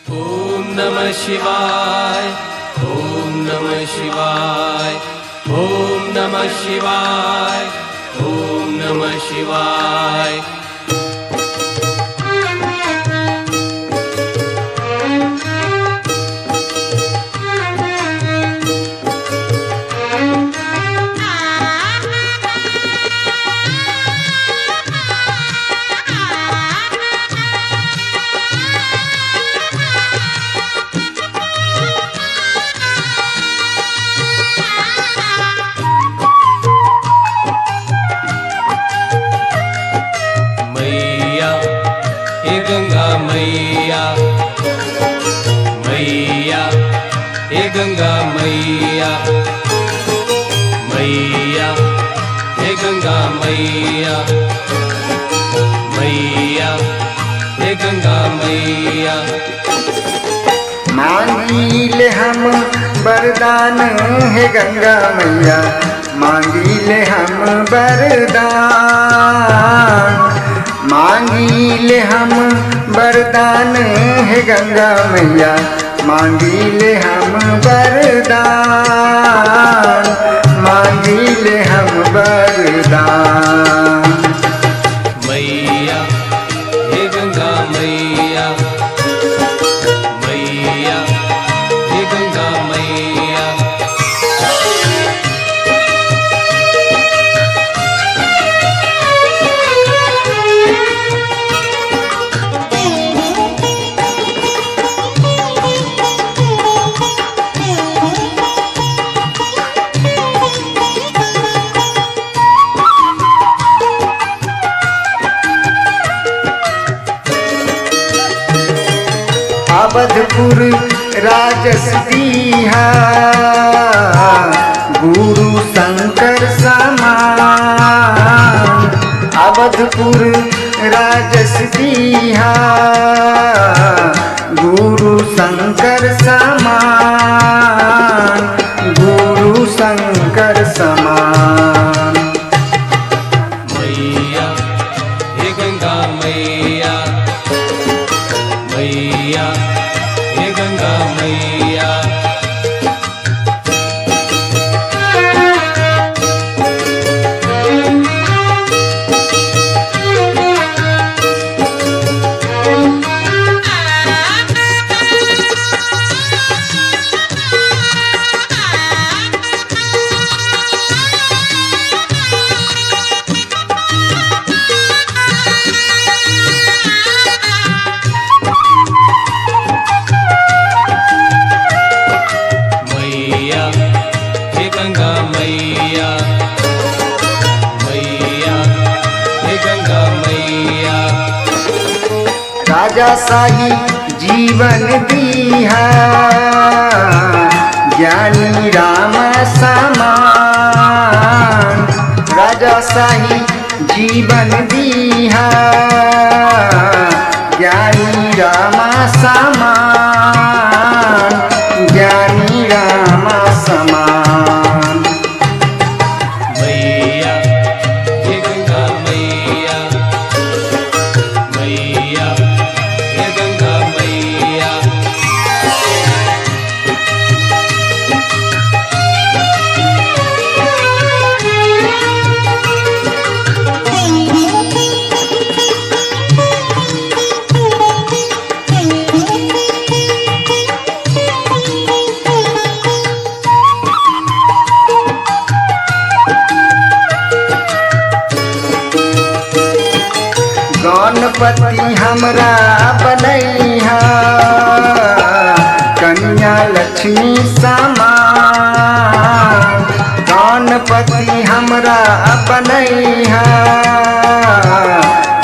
ओम नमः शिवाय, ओम नमः शिवाय, ओम नमः शिवाय, ओम नमः शिवाय। गंगा मैया, मैया हे गंगा मैया, मैया हे गंगा मैया, मैया हे गंगा मैया। मांगी ले हम वरदान है गंगा मैया, मांगी ले हम वरदान, मांगी ले हम वरदान है गंगा मैया, मांगी ले हम वरदान, मांगी ले हम वरदान। मैया हे गंगा मैया, मैया हे गंगा मैया। अवधपुर राजस दीहा, गुरु शंकर समान, अवधपुर राजस दीहा, गुरु शंकर समान, गुरु शंकर समान। मैया हे गंगा मैया, मैया हे गंगा मैया। राजा शाही जीवन दीहा, ज्ञानी राम समान, राजा शाही जीवन दीहा, ज्ञानी राम समान, ज्ञानी राम समान। मैया हे गंगा मैया, मैया हे गंगा मैया। गणपति हमरा बनैहा, कन्या लक्ष्मी समान, गणपति हमरा बनैहा,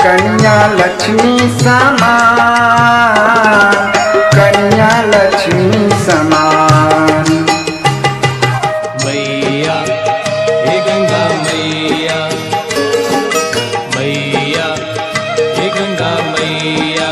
कन्या लक्ष्मी समान, कन्या लक्ष्मी समान। मैया हे गंगा मैया, मैया हे गंगा मैया।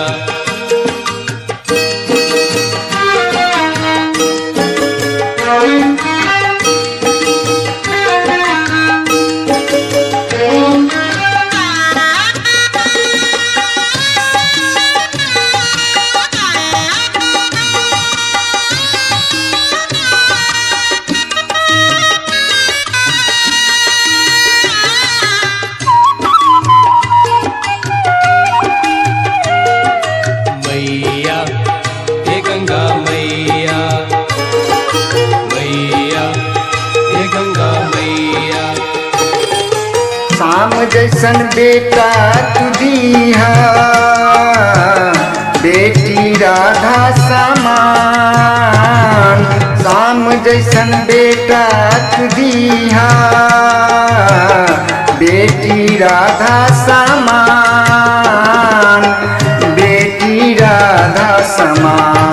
मैया हे गंगा मैया मैया हे गंगा मैया शाम जैसन बेटा तू दीहा बेटी राधा समान शाम जैसन बेटा तू दीहा बेटी राधा समान बेटी राधा समान